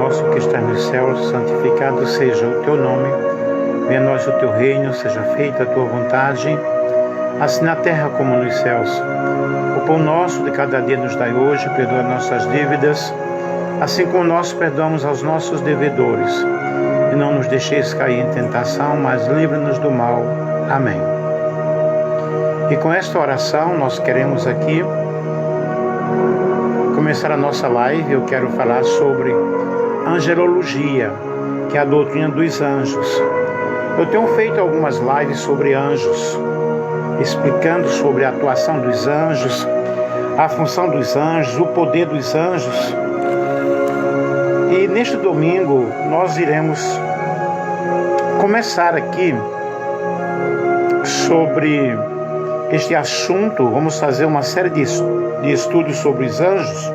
nosso que está nos céus, santificado seja o teu nome. Venha a nós o teu reino, seja feita a tua vontade, assim na terra como nos céus. O pão nosso de cada dia nos dai hoje, perdoa nossas dívidas, assim como nós perdoamos aos nossos devedores. E não nos deixeis cair em tentação, mas livra-nos do mal. Amém. E com esta oração nós queremos aqui começar a nossa live. Eu quero falar sobre angelologia, que é a doutrina dos anjos. Eu tenho feito algumas lives sobre anjos, explicando sobre a atuação dos anjos, a função dos anjos, o poder dos anjos. E neste domingo nós iremos começar aqui sobre este assunto. Vamos fazer uma série de estudos sobre os anjos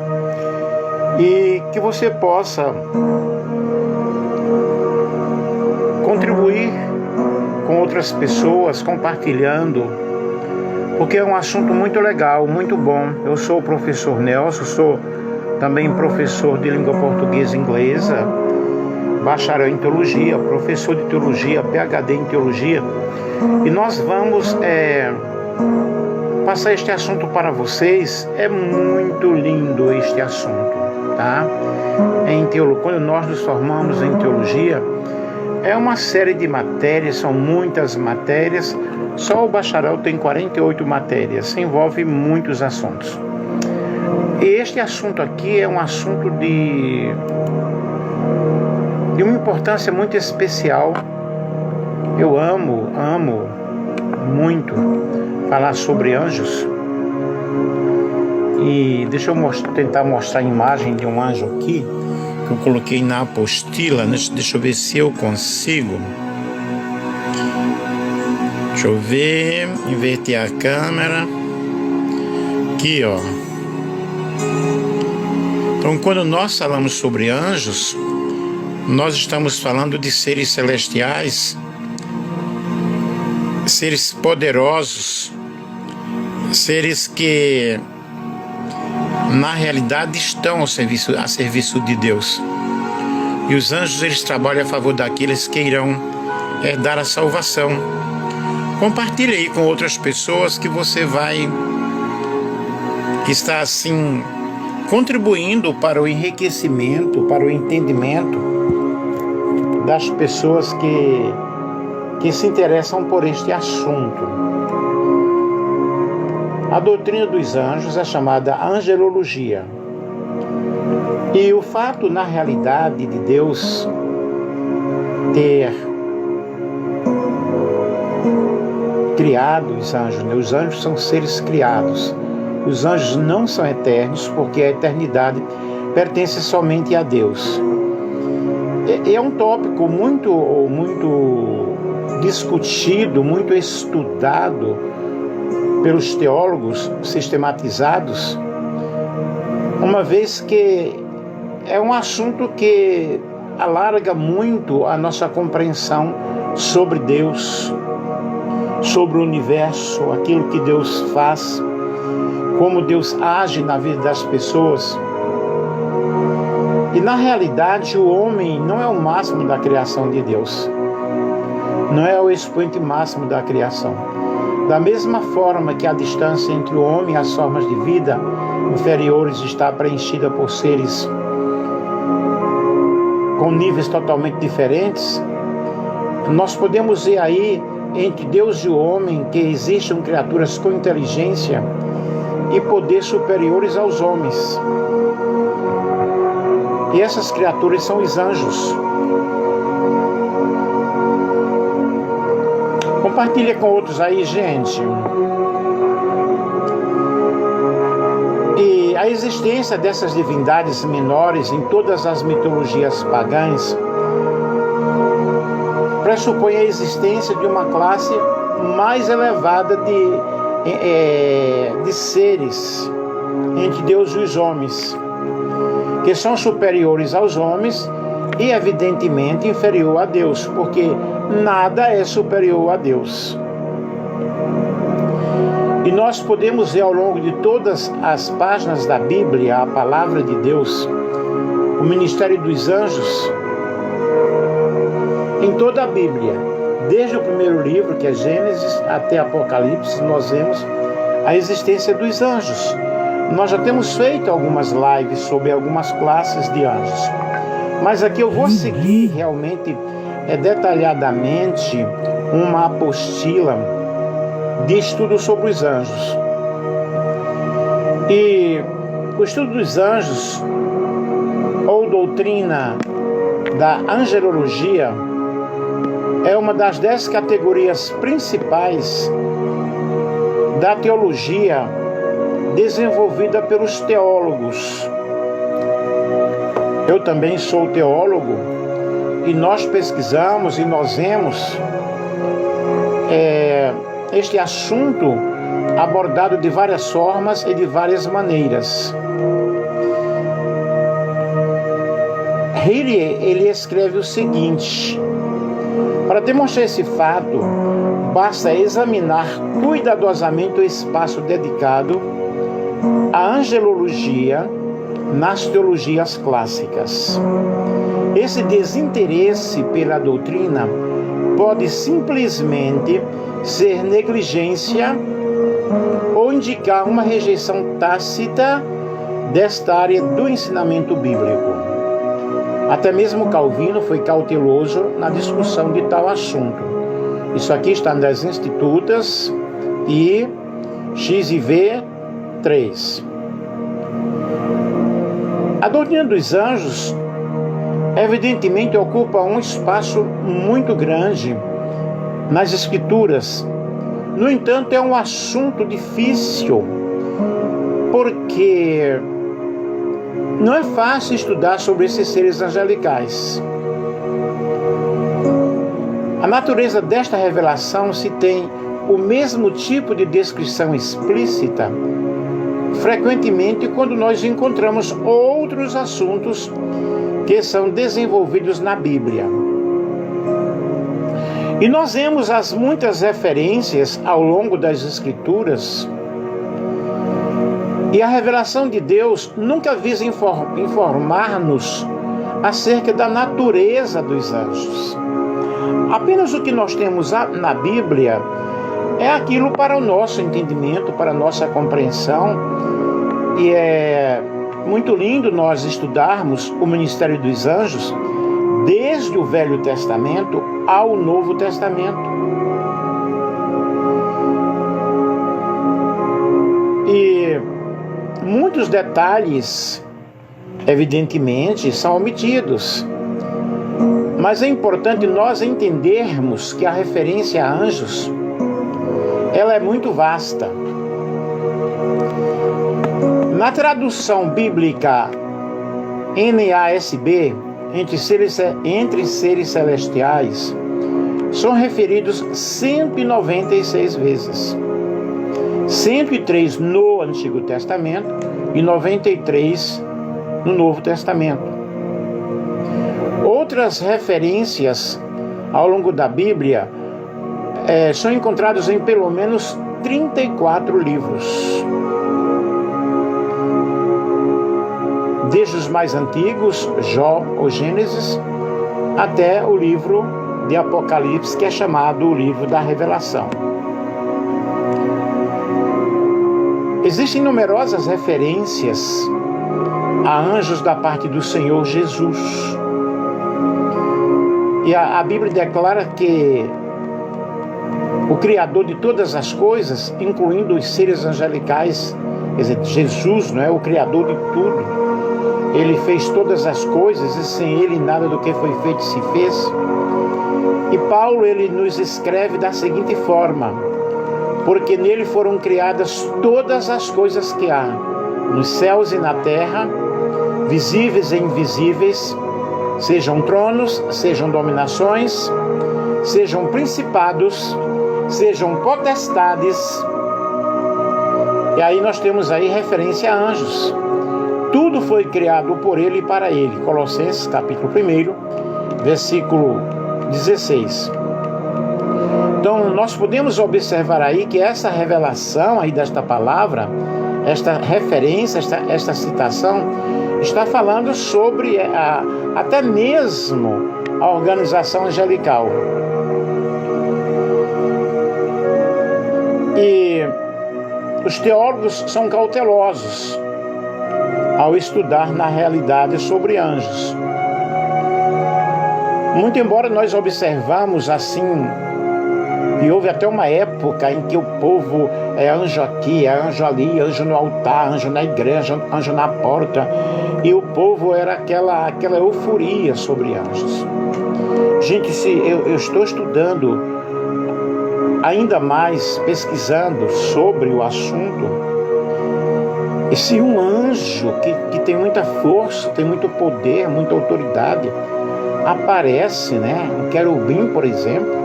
e que você possa contribuir com outras pessoas, compartilhando, porque é um assunto muito legal, muito bom. Eu sou o professor Nelson, sou também professor de língua portuguesa e inglesa, bacharel em teologia, professor de teologia, PhD em teologia, e nós vamos passar este assunto para vocês. É muito lindo este assunto, tá? Quando nós nos formamos em teologia, é uma série de matérias, são muitas matérias. Só o bacharel tem 48 matérias, envolve muitos assuntos. E este assunto aqui é um assunto de uma importância muito especial. Eu amo muito falar sobre anjos. E deixa eu tentar mostrar a imagem de um anjo aqui, que eu coloquei na apostila. Deixa eu ver se eu consigo. Deixa eu ver, inverter a câmera. Aqui, ó. Então, quando nós falamos sobre anjos, nós estamos falando de seres celestiais, seres poderosos, seres que na realidade estão a serviço de Deus. E os anjos, eles trabalham a favor daqueles que irão herdar a salvação. Compartilhe aí com outras pessoas que você vai estar assim contribuindo para o enriquecimento, para o entendimento das pessoas que se interessam por este assunto. A doutrina dos anjos é chamada angelologia. E o fato, na realidade, de Deus ter criado os anjos são seres criados. Os anjos não são eternos, porque a eternidade pertence somente a Deus. É um tópico muito discutido, muito estudado pelos teólogos sistematizados, uma vez que é um assunto que alarga muito a nossa compreensão sobre Deus, sobre o universo, aquilo que Deus faz, como Deus age na vida das pessoas. E na realidade o homem não é o máximo da criação de Deus, não é o expoente máximo da criação. Da mesma forma que a distância entre o homem e as formas de vida inferiores está preenchida por seres com níveis totalmente diferentes, nós podemos ver aí entre Deus e o homem que existem criaturas com inteligência e poder superiores aos homens. E essas criaturas são os anjos. Compartilha com outros aí, gente. E a existência dessas divindades menores em todas as mitologias pagãs pressupõe a existência de uma classe mais elevada de seres entre Deus e os homens, que são superiores aos homens e evidentemente inferior a Deus, porque nada é superior a Deus. E nós podemos ver ao longo de todas as páginas da Bíblia, a palavra de Deus, o ministério dos anjos em toda a Bíblia. Desde o primeiro livro, que é Gênesis, até Apocalipse, nós vemos a existência dos anjos. Nós já temos feito algumas lives sobre algumas classes de anjos. Mas aqui eu vou seguir realmente detalhadamente uma apostila de estudo sobre os anjos. E o estudo dos anjos, ou doutrina da angelologia, é uma das 10 categorias principais da teologia desenvolvida pelos teólogos. Eu também sou teólogo e nós pesquisamos e nós vemos este assunto abordado de várias formas e de várias maneiras. Riley, ele escreve o seguinte: para demonstrar esse fato, basta examinar cuidadosamente o espaço dedicado à angelologia nas teologias clássicas. Esse desinteresse pela doutrina pode simplesmente ser negligência ou indicar uma rejeição tácita desta área do ensinamento bíblico. Até mesmo Calvino foi cauteloso na discussão de tal assunto. Isso aqui está nas Institutas e XIV 3. A doutrina dos anjos, evidentemente, ocupa um espaço muito grande nas Escrituras. No entanto, é um assunto difícil, porque não é fácil estudar sobre esses seres angelicais. A natureza desta revelação, se tem o mesmo tipo de descrição explícita, frequentemente quando nós encontramos outros assuntos que são desenvolvidos na Bíblia. E nós vemos as muitas referências ao longo das Escrituras. E a revelação de Deus nunca visa informar-nos acerca da natureza dos anjos. Apenas o que nós temos na Bíblia é aquilo para o nosso entendimento, para a nossa compreensão. E é muito lindo nós estudarmos o ministério dos anjos desde o Velho Testamento ao Novo Testamento. E muitos detalhes, evidentemente, são omitidos. Mas é importante nós entendermos que a referência a anjos, ela é muito vasta. Na tradução bíblica NASB, entre seres celestiais, são referidos 196 vezes. 103 no Antigo Testamento e 93 no Novo Testamento. Outras referências ao longo da Bíblia são encontradas em pelo menos 34 livros. Desde os mais antigos, Jó ou Gênesis, até o livro de Apocalipse, que é chamado o livro da Revelação. Existem numerosas referências a anjos da parte do Senhor Jesus. E a Bíblia declara que o Criador de todas as coisas, incluindo os seres angelicais, quer dizer, Jesus, não é o Criador de tudo. Ele fez todas as coisas e sem Ele nada do que foi feito se fez. E Paulo, ele nos escreve da seguinte forma: porque nele foram criadas todas as coisas que há, nos céus e na terra, visíveis e invisíveis, sejam tronos, sejam dominações, sejam principados, sejam potestades. E aí nós temos aí referência a anjos. Tudo foi criado por ele e para ele. Colossenses capítulo 1, versículo 16. Então nós podemos observar aí que essa revelação aí desta palavra, esta referência, esta citação, está falando sobre até mesmo a organização angelical. E os teólogos são cautelosos ao estudar na realidade sobre anjos. Muito embora nós observamos assim, e houve até uma época em que o povo é anjo aqui, é anjo ali, anjo no altar, anjo na igreja, anjo na porta, e o povo era aquela euforia sobre anjos. Gente, se eu estou estudando ainda mais, pesquisando sobre o assunto, e se um anjo que tem muita força, tem muito poder, muita autoridade, aparece, um querubim, por exemplo,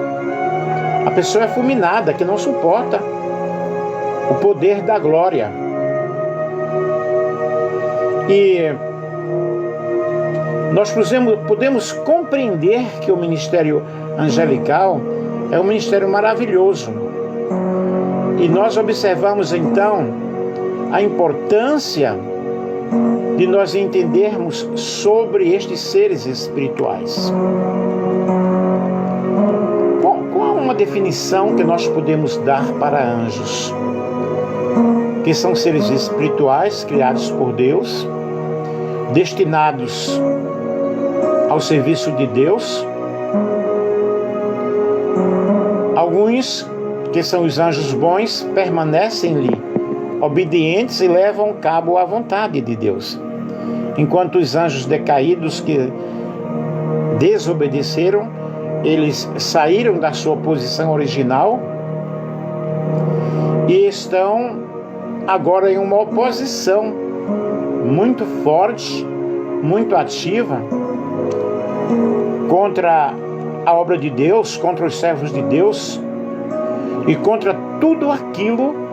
a pessoa é fulminada, que não suporta o poder da glória. E nós podemos compreender que o ministério angelical é um ministério maravilhoso. E nós observamos então a importância de nós entendermos sobre estes seres espirituais. Qual é uma definição que nós podemos dar para anjos? Que são seres espirituais criados por Deus, destinados ao serviço de Deus. Alguns, que são os anjos bons, permanecem-lhe obedientes e levam a cabo a vontade de Deus, enquanto os anjos decaídos que desobedeceram, eles saíram da sua posição original e estão agora em uma oposição muito forte, muito ativa contra a obra de Deus, contra os servos de Deus e contra tudo aquilo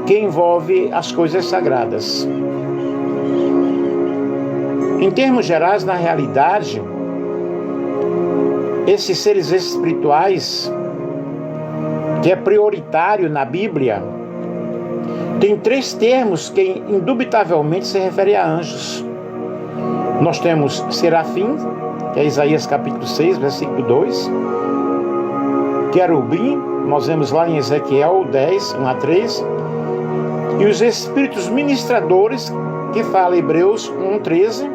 que envolve as coisas sagradas. Em termos gerais, na realidade, esses seres espirituais, que é prioritário na Bíblia, tem 3 termos que indubitavelmente se referem a anjos. Nós temos serafim, que é Isaías capítulo 6, versículo 2. Querubim, nós vemos lá em Ezequiel 10, 1 a 3. E os espíritos ministradores, que fala Hebreus 1, 13,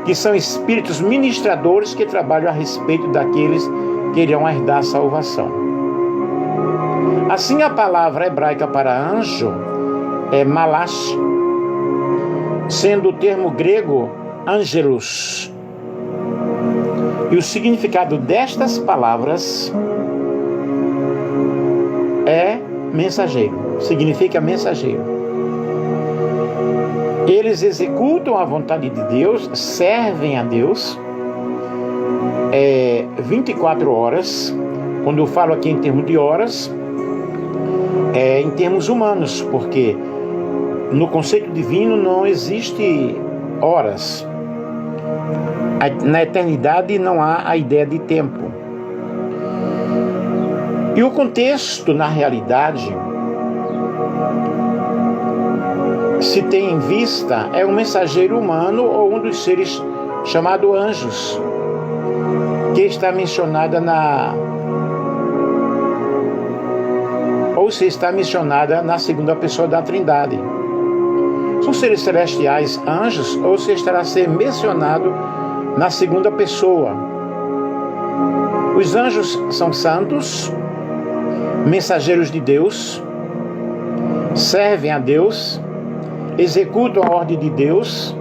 que são espíritos ministradores que trabalham a respeito daqueles que irão herdar a salvação. Assim, a palavra hebraica para anjo é malash, sendo o termo grego angelos. E o significado destas palavras é mensageiro, significa mensageiro. Eles executam a vontade de Deus, servem a Deus 24 horas. Quando eu falo aqui em termos de horas, é em termos humanos, porque no conceito divino não existe horas. Na eternidade não há a ideia de tempo. E o contexto, na realidade, se tem em vista, é um mensageiro humano ou um dos seres chamado anjos, que está mencionada se está mencionada na segunda pessoa da Trindade. São seres celestiais anjos, ou se estará a ser mencionado na segunda pessoa. Os anjos são santos, mensageiros de Deus, servem a Deus, executam a ordem de Deus.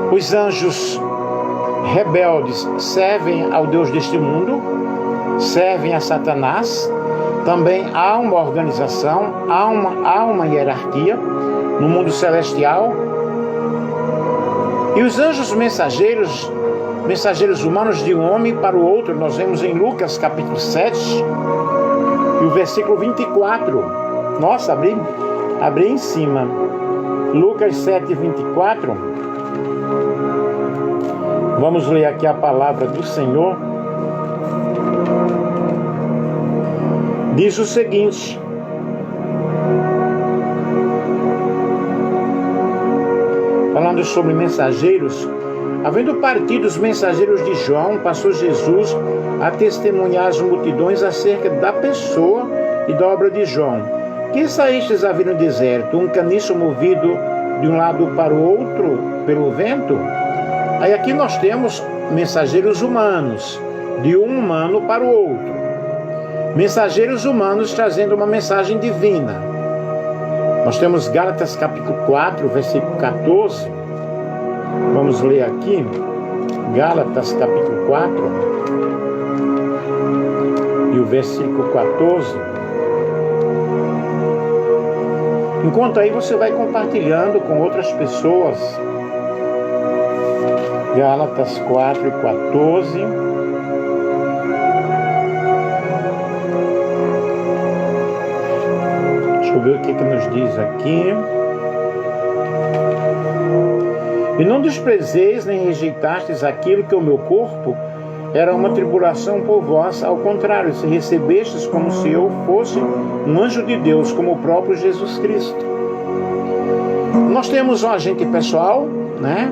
Os anjos rebeldes servem ao Deus deste mundo, servem a Satanás. Também há uma organização, há uma hierarquia no mundo celestial. E os anjos mensageiros humanos de um homem para o outro, nós vemos em Lucas capítulo 7 e o versículo 24. Nossa, abri em cima. Lucas 7, 24. Vamos ler aqui a palavra do Senhor. Diz o seguinte: falando sobre mensageiros, havendo partido os mensageiros de João, passou Jesus a testemunhar às multidões acerca da pessoa e da obra de João. Que saístes a ver no deserto, um caniço movido de um lado para o outro pelo vento? Aí aqui nós temos mensageiros humanos, de um humano para o outro. Mensageiros humanos trazendo uma mensagem divina. Nós temos Gálatas capítulo 4, versículo 14. Vamos ler aqui. Gálatas capítulo 4 e o versículo 14. Enquanto aí você vai compartilhando com outras pessoas. Gálatas 4 e 14. Deixa eu ver o que nos diz aqui. E não desprezeis nem rejeitastes aquilo que o meu corpo era uma tribulação por vós, ao contrário, se recebestes como se eu fosse um anjo de Deus, como o próprio Jesus Cristo. Nós temos um agente pessoal, né?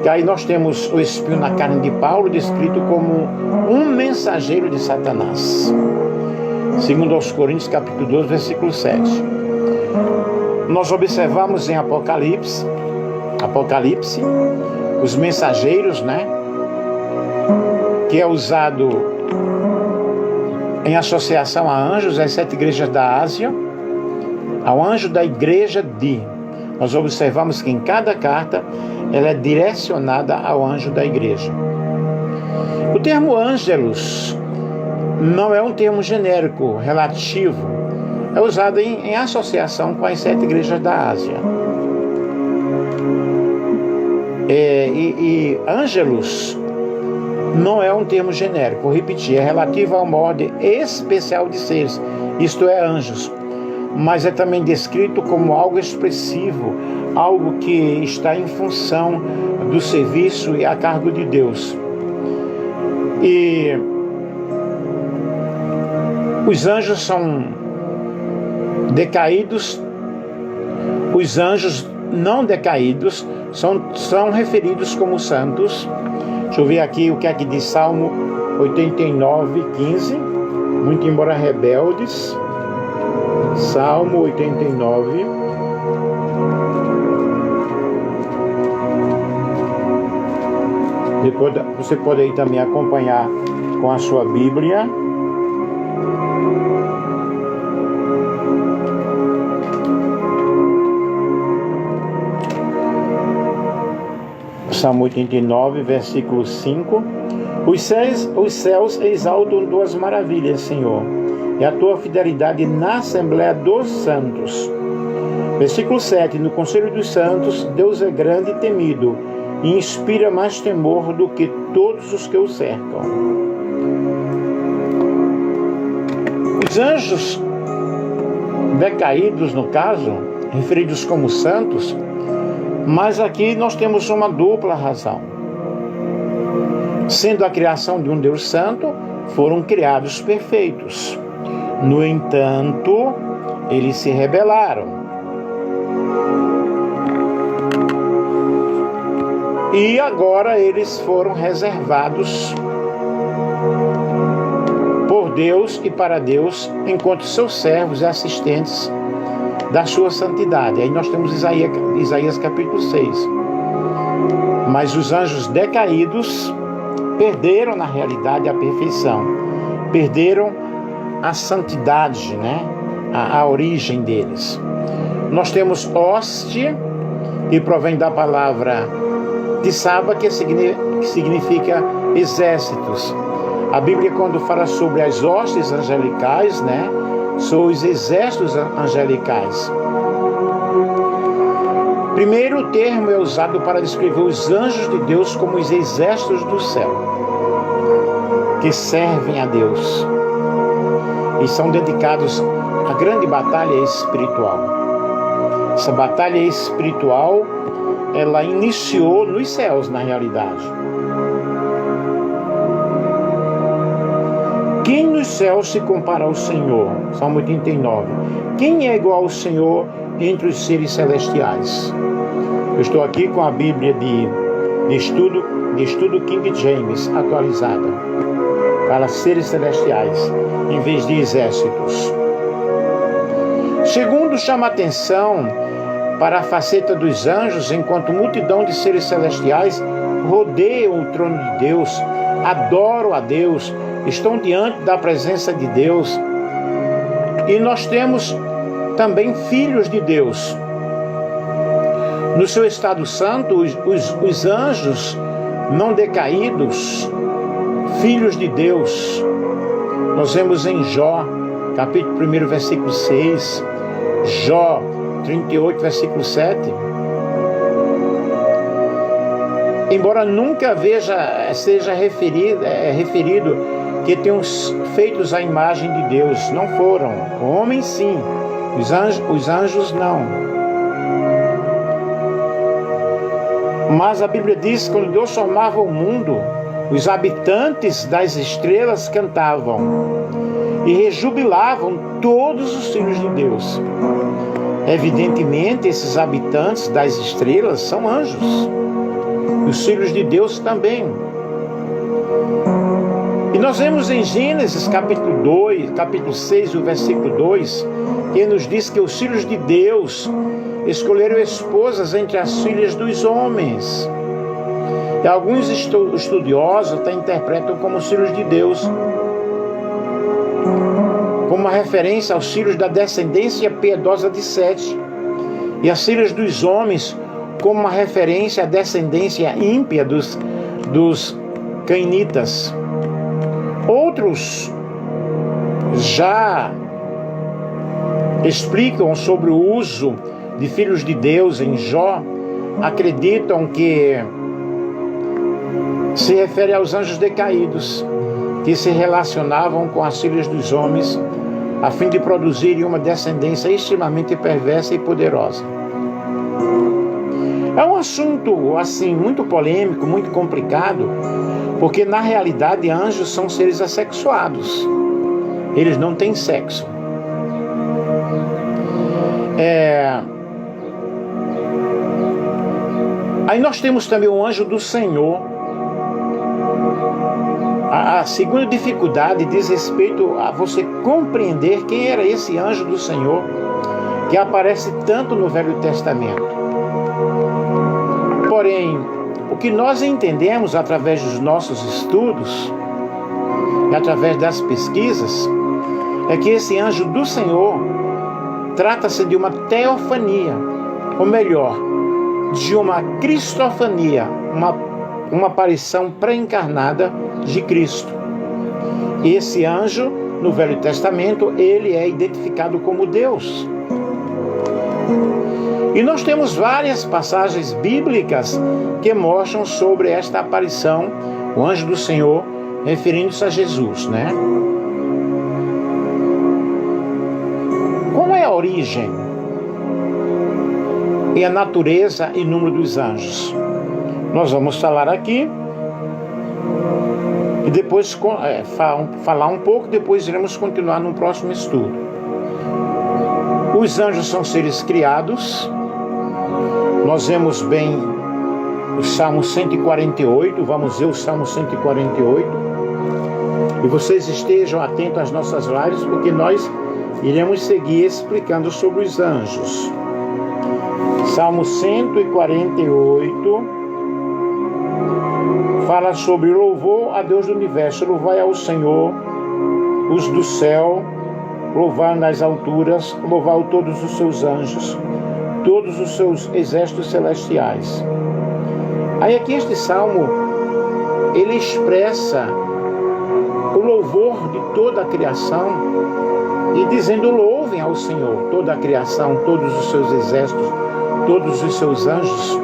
Que aí nós temos o espinho na carne de Paulo, descrito como um mensageiro de Satanás. Segundo aos Coríntios, capítulo 12, versículo 7. Nós observamos em Apocalipse, os mensageiros, né? Que é usado em associação a anjos, as 7 igrejas da Ásia, ao anjo da igreja de. Nós observamos que em cada carta ela é direcionada ao anjo da igreja. O termo ângelos não é um termo genérico, relativo. É usado em associação com as 7 igrejas da Ásia. Ângelos não é um termo genérico, vou repetir, é relativo a uma ordem especial de seres, isto é, anjos, mas é também descrito como algo expressivo, algo que está em função do serviço e a cargo de Deus. E os anjos são decaídos, os anjos não decaídos são referidos como santos. Deixa eu ver aqui o que é que diz Salmo 89, 15. Muito embora rebeldes. Salmo 89. Depois você pode aí também acompanhar com a sua Bíblia. Salmo 89, versículo 5. Os céus exaltam tuas maravilhas, Senhor, e a tua fidelidade na Assembleia dos Santos. Versículo 7. No conselho dos santos, Deus é grande e temido, e inspira mais temor do que todos os que o cercam. Os anjos decaídos, no caso, referidos como santos, mas aqui nós temos uma dupla razão. Sendo a criação de um Deus santo, foram criados perfeitos. No entanto, eles se rebelaram. E agora eles foram reservados por Deus e para Deus, enquanto seus servos e assistentes da sua santidade. Aí nós temos Isaías capítulo 6. Mas os anjos decaídos perderam na realidade a perfeição, perderam a santidade, né? A origem deles. Nós temos hoste, que provém da palavra Tissaba, que significa exércitos. A Bíblia, quando fala sobre as hostes angelicais, né? São os exércitos angelicais. Primeiro, o termo é usado para descrever os anjos de Deus como os exércitos do céu, que servem a Deus e são dedicados à grande batalha espiritual. Essa batalha espiritual, ela iniciou nos céus, na realidade. Quem nos céus se compara ao Senhor? Salmo 89. Quem é igual ao Senhor entre os seres celestiais? Eu estou aqui com a Bíblia de estudo King James atualizada. Fala seres celestiais em vez de exércitos. Segundo, chama atenção para a faceta dos anjos, enquanto multidão de seres celestiais rodeiam o trono de Deus, adoram a Deus, estão diante da presença de Deus. E nós temos também filhos de Deus. No seu estado santo, os anjos não decaídos, filhos de Deus. Nós vemos em Jó, capítulo 1, versículo 6, Jó 38, versículo 7. Embora nunca seja referido que tenham feitos a imagem de Deus, não foram. Homens sim, os anjos não. Mas a Bíblia diz que quando Deus formava o mundo, os habitantes das estrelas cantavam e rejubilavam todos os filhos de Deus. Evidentemente, esses habitantes das estrelas são anjos. Os filhos de Deus também. E nós vemos em Gênesis capítulo 6, o versículo 2, que nos diz que os filhos de Deus escolheram esposas entre as filhas dos homens. E alguns estudiosos até interpretam como os filhos de Deus, como uma referência aos filhos da descendência piedosa de Sete, e as filhas dos homens como uma referência à descendência ímpia dos cainitas. Outros já explicam sobre o uso de filhos de Deus em Jó, acreditam que se refere aos anjos decaídos, que se relacionavam com as filhas dos homens, a fim de produzirem uma descendência extremamente perversa e poderosa. É um assunto, assim, muito polêmico, muito complicado, porque na realidade anjos são seres assexuados. Eles não têm sexo. Aí nós temos também o anjo do Senhor. A segunda dificuldade diz respeito a você compreender quem era esse anjo do Senhor, que aparece tanto no Velho Testamento. Porém, o que nós entendemos através dos nossos estudos e através das pesquisas é que esse anjo do Senhor trata-se de uma teofania, ou melhor, de uma cristofania, uma aparição pré-encarnada de Cristo. E esse anjo, no Velho Testamento, ele é identificado como Deus. E nós temos várias passagens bíblicas que mostram sobre esta aparição, o anjo do Senhor, referindo-se a Jesus, né? Como é a origem e a natureza e número dos anjos? Nós vamos falar aqui e depois falar um pouco, depois iremos continuar no próximo estudo. Os anjos são seres criados. Nós vemos bem o Salmo 148, vamos ver o Salmo 148. E vocês estejam atentos às nossas lives, porque nós iremos seguir explicando sobre os anjos. Salmo 148 fala sobre louvor a Deus do universo. Louvai ao Senhor, os do céu, louvai nas alturas, louvai todos os seus anjos, todos os seus exércitos celestiais. Aí aqui este salmo, ele expressa o louvor de toda a criação e dizendo: louvem ao Senhor toda a criação, todos os seus exércitos, todos os seus anjos.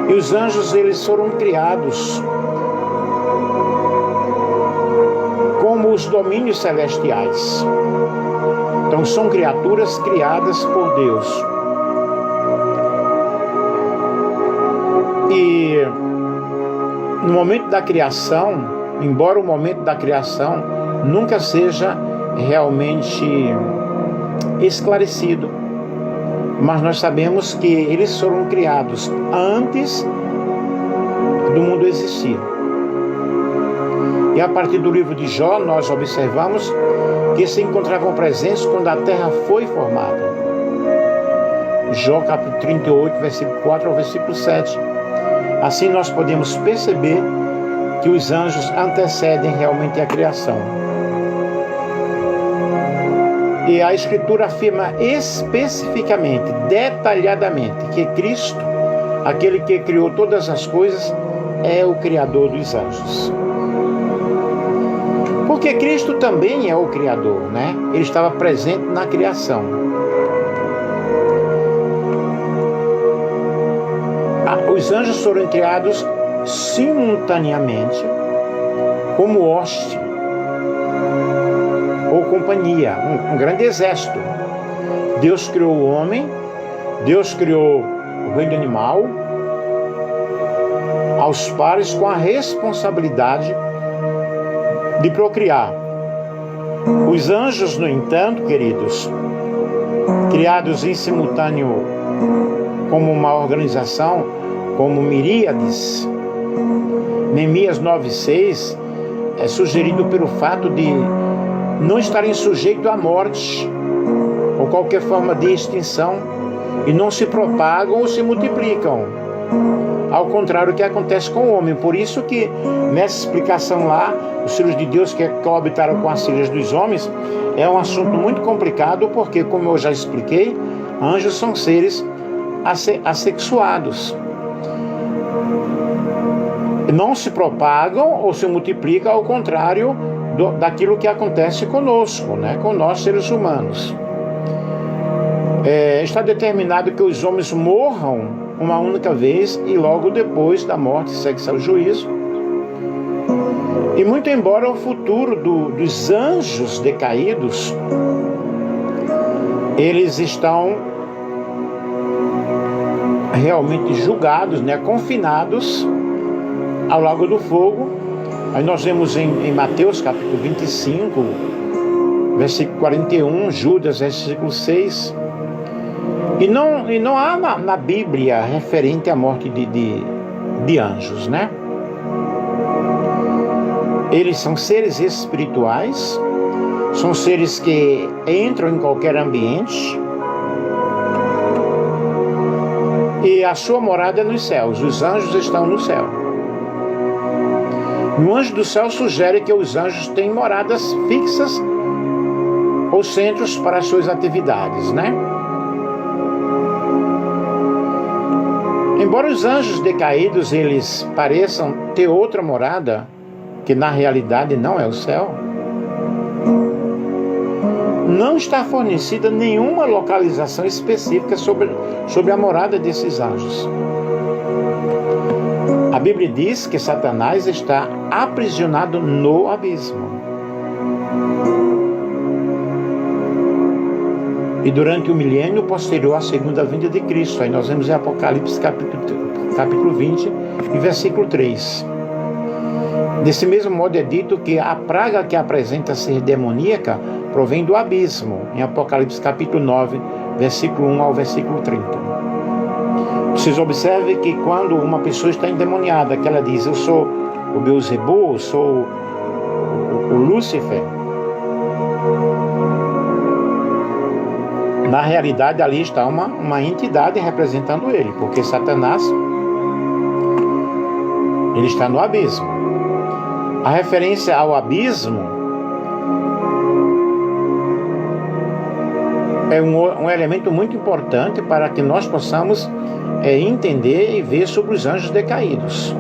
E os anjos, eles foram criados como os domínios celestiais. Então são criaturas criadas por Deus. E no momento da criação, embora o momento da criação nunca seja realmente esclarecido, Mas nós sabemos que eles foram criados antes do mundo existir. E a partir do livro de Jó, nós observamos que se encontravam presentes quando a terra foi formada. Jó capítulo 38, versículo 4 ao versículo 7. Assim nós podemos perceber que os anjos antecedem realmente a criação. E a Escritura afirma especificamente, detalhadamente, que Cristo, aquele que criou todas as coisas, é o Criador dos anjos. Porque Cristo também é o Criador, né? Ele estava presente na criação. Os anjos foram criados simultaneamente como hoste ou companhia, um grande exército. Deus criou o homem, Deus criou o reino animal, aos pares com a responsabilidade de procriar. Os anjos, no entanto, queridos, criados em simultâneo como uma organização, como miríades, Neemias 9:6 é sugerido pelo fato de não estarem sujeitos à morte ou qualquer forma de extinção e não se propagam ou se multiplicam, ao contrário do que acontece com o homem. Por isso que nessa explicação lá, os filhos de Deus que coabitaram com as filhas dos homens, é um assunto muito complicado, porque, como eu já expliquei, anjos são seres assexuados. Não se propagam ou se multiplicam, ao contrário daquilo que acontece conosco, né? Com nós seres humanos. Está determinado que os homens morram uma única vez e logo depois da morte segue-se ao juízo. E muito embora o futuro dos anjos decaídos, eles estão realmente julgados, né? Confinados ao lago do fogo. Aí nós vemos em Mateus capítulo 25, versículo 41, Judas, versículo 6. E não há na Bíblia referente à morte de anjos, né? Eles são seres espirituais, são seres que entram em qualquer ambiente, e a sua morada é nos céus. Os anjos estão no céu. No anjo do céu sugere que os anjos têm moradas fixas ou centros para as suas atividades, né? Embora os anjos decaídos eles pareçam ter outra morada, que na realidade não é o céu, não está fornecida nenhuma localização específica sobre a morada desses anjos. A Bíblia diz que Satanás está aprisionado no abismo. E durante o milênio posterior à segunda vinda de Cristo, aí nós vemos em Apocalipse capítulo 20 e versículo 3. Desse mesmo modo é dito que a praga que apresenta ser demoníaca provém do abismo, em Apocalipse capítulo 9, versículo 1 ao versículo 30. Vocês observem que quando uma pessoa está endemoniada, que ela diz, eu sou o Beelzebul, eu sou o Lúcifer, na realidade ali está uma entidade representando ele, porque Satanás, ele está no abismo. A referência ao abismo é um elemento muito importante para que nós possamos entender e ver sobre os anjos decaídos.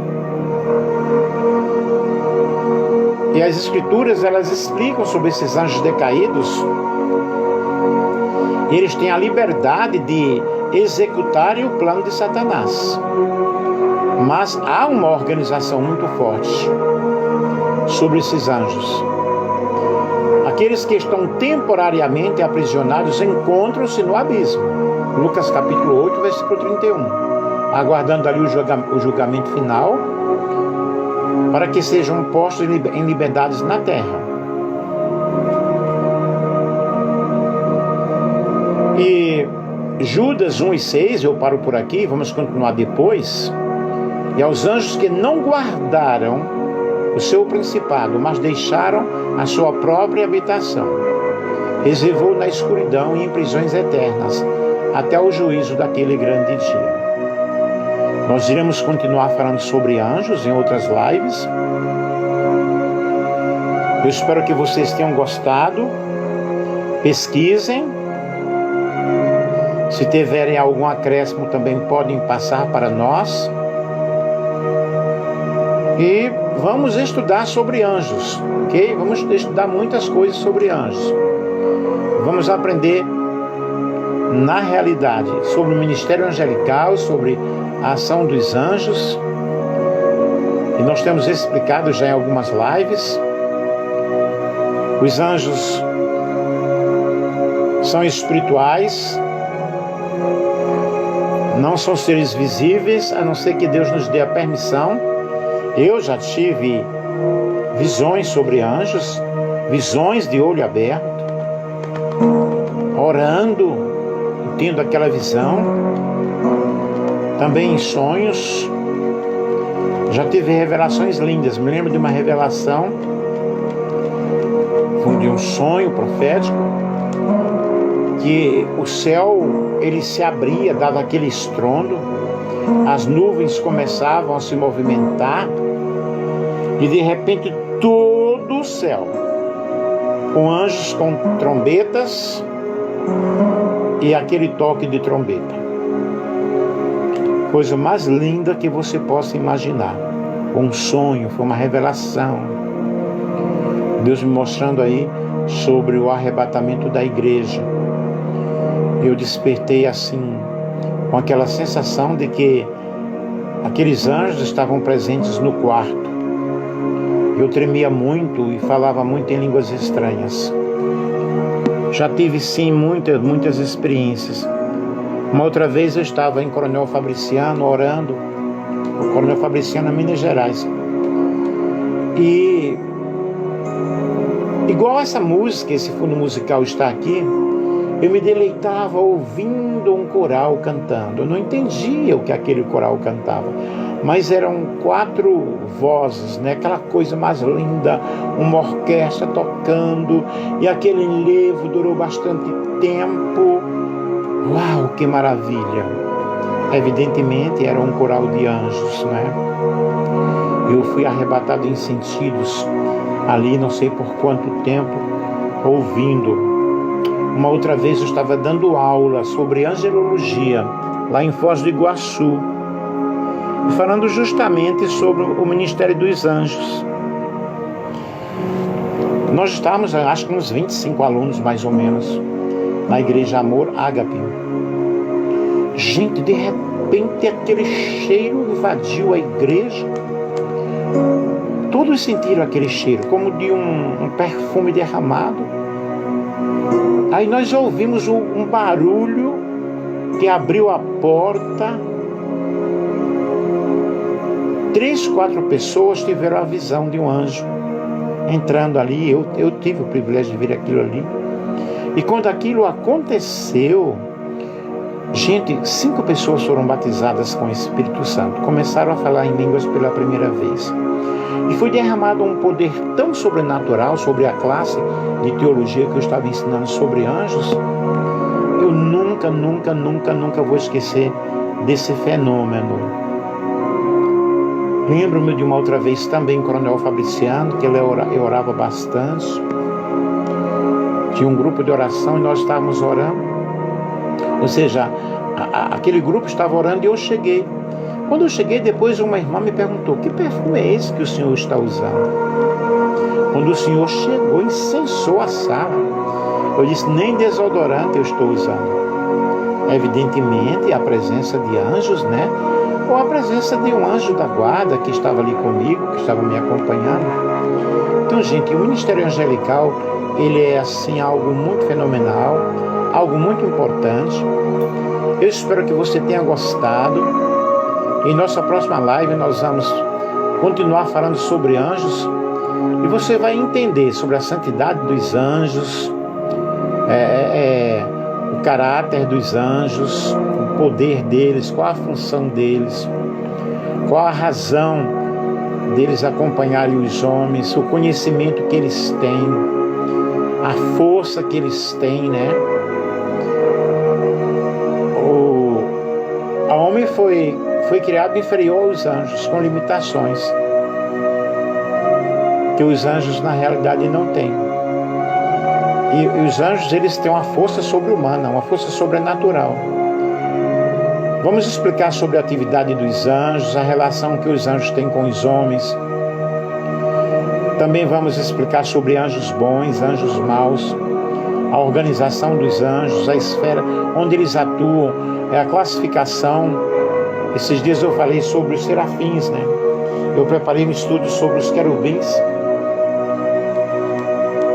E as Escrituras, elas explicam sobre esses anjos decaídos. Eles têm a liberdade de executarem o plano de Satanás. Mas há uma organização muito forte sobre esses anjos. Aqueles que estão temporariamente aprisionados encontram-se no abismo. Lucas capítulo 8, versículo 31. Aguardando ali o julgamento final, para que sejam postos em liberdades na terra. E Judas 1:6, eu paro por aqui, vamos continuar depois. E aos anjos que não guardaram o seu principado, mas deixaram a sua própria habitação, reservou na escuridão e em prisões eternas, até o juízo daquele grande dia. Nós iremos continuar falando sobre anjos em outras lives. Eu espero que vocês tenham gostado. Pesquisem. Se tiverem algum acréscimo, também podem passar para nós. E vamos estudar sobre anjos, ok? Vamos estudar muitas coisas sobre anjos. Vamos aprender na realidade sobre o ministério angelical, sobre a ação dos anjos. E nós temos explicado já em algumas lives. Os anjos são espirituais, não são seres visíveis, a não ser que Deus nos dê a permissão. Eu já tive visões sobre anjos, visões de olho aberto, orando, tendo aquela visão, também em sonhos. Já tive revelações lindas. Me lembro de uma revelação, foi de um sonho profético, que o céu ele se abria, dava aquele estrondo, as nuvens começavam a se movimentar e de repente todo o céu, com anjos com trombetas e aquele toque de trombeta. Coisa mais linda que você possa imaginar. Um sonho, foi uma revelação. Deus me mostrando aí sobre o arrebatamento da igreja. Eu despertei assim, com aquela sensação de que aqueles anjos estavam presentes no quarto. Eu tremia muito e falava muito em línguas estranhas. Já tive sim muitas experiências. Uma outra vez eu estava em Coronel Fabriciano orando, Coronel Fabriciano, Minas Gerais. E igual essa música, esse fundo musical está aqui, eu me deleitava ouvindo um coral cantando. Eu não entendia o que aquele coral cantava, mas eram 4 vozes, né? Aquela coisa mais linda, uma orquestra tocando, e aquele enlevo durou bastante tempo. Uau, que maravilha! Evidentemente era um coral de anjos, né? Eu fui arrebatado em sentidos ali, não sei por quanto tempo, ouvindo. Uma outra vez eu estava dando aula sobre angelologia, lá em Foz do Iguaçu, e falando justamente sobre o ministério dos anjos. Nós estávamos, acho que uns 25 alunos, mais ou menos, na Igreja Amor Ágape. Gente, de repente aquele cheiro invadiu a igreja. Todos sentiram aquele cheiro, como de um perfume derramado. Aí nós ouvimos um barulho que abriu a porta. 3, 4 pessoas tiveram a visão de um anjo entrando ali. Eu tive o privilégio de ver aquilo ali. E quando aquilo aconteceu, gente, 5 pessoas foram batizadas com o Espírito Santo. Começaram a falar em línguas pela primeira vez. E foi derramado um poder tão sobrenatural sobre a classe de teologia que eu estava ensinando sobre anjos. Eu nunca vou esquecer desse fenômeno. Lembro-me de uma outra vez também, Coronel Fabriciano, que eu orava bastante. Tinha um grupo de oração e nós estávamos orando. Ou seja, aquele grupo estava orando e eu cheguei. Quando eu cheguei, depois uma irmã me perguntou: que perfume é esse que o senhor está usando? Quando o senhor chegou, incensou a sala. Eu disse: nem desodorante eu estou usando. Evidentemente, a presença de anjos, né? Ou a presença de um anjo da guarda que estava ali comigo, que estava me acompanhando. Então, gente, o ministério angelical, ele é assim algo muito fenomenal, algo muito importante. Eu espero que você tenha gostado. Em nossa próxima live nós vamos continuar falando sobre anjos e você vai entender sobre a santidade dos anjos, o caráter dos anjos, o poder deles, qual a função deles, qual a razão deles acompanharem os homens, o conhecimento que eles têm, a força que eles têm, né? O homem foi criado inferior aos anjos, com limitações que os anjos na realidade não têm. E os anjos, eles têm uma força sobre-humana, uma força sobrenatural. Vamos explicar sobre a atividade dos anjos, a relação que os anjos têm com os homens. Também vamos explicar sobre anjos bons, anjos maus, a organização dos anjos, a esfera onde eles atuam, a classificação. Esses dias eu falei sobre os serafins, né? Eu preparei um estudo sobre os querubins.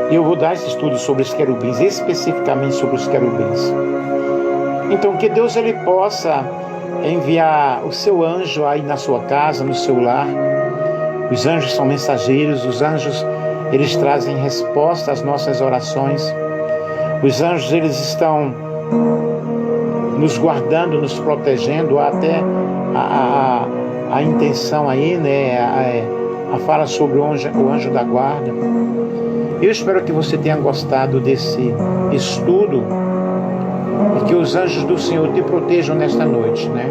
E eu vou dar esse estudo sobre os querubins, especificamente sobre os querubins. Então, que Deus ele possa enviar o seu anjo aí na sua casa, no seu lar. Os anjos são mensageiros, os anjos eles trazem resposta às nossas orações. Os anjos eles estão nos guardando, nos protegendo, até a intenção aí, né? A fala sobre o anjo da guarda. Eu espero que você tenha gostado desse estudo e que os anjos do Senhor te protejam nesta noite, né?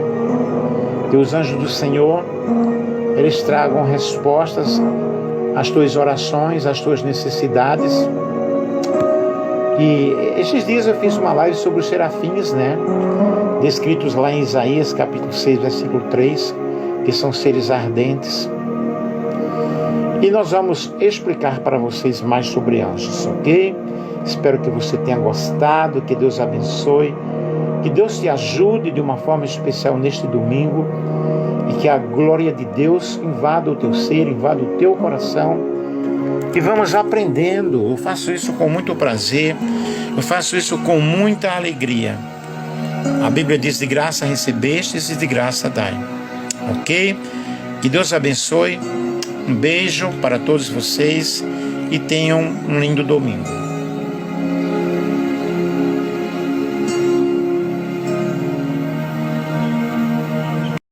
Que os anjos do Senhor, eles tragam respostas às tuas orações, às tuas necessidades. E esses dias eu fiz uma live sobre os serafins, né? Descritos lá em Isaías, capítulo 6, versículo 3, que são seres ardentes. E nós vamos explicar para vocês mais sobre anjos, ok? Espero que você tenha gostado, que Deus abençoe, que Deus te ajude de uma forma especial neste domingo e que a glória de Deus invada o teu ser, invada o teu coração. E vamos aprendendo. Eu faço isso com muito prazer, eu faço isso com muita alegria. A Bíblia diz: de graça recebestes e de graça dai. Ok? Que Deus abençoe. Um beijo para todos vocês e tenham um lindo domingo.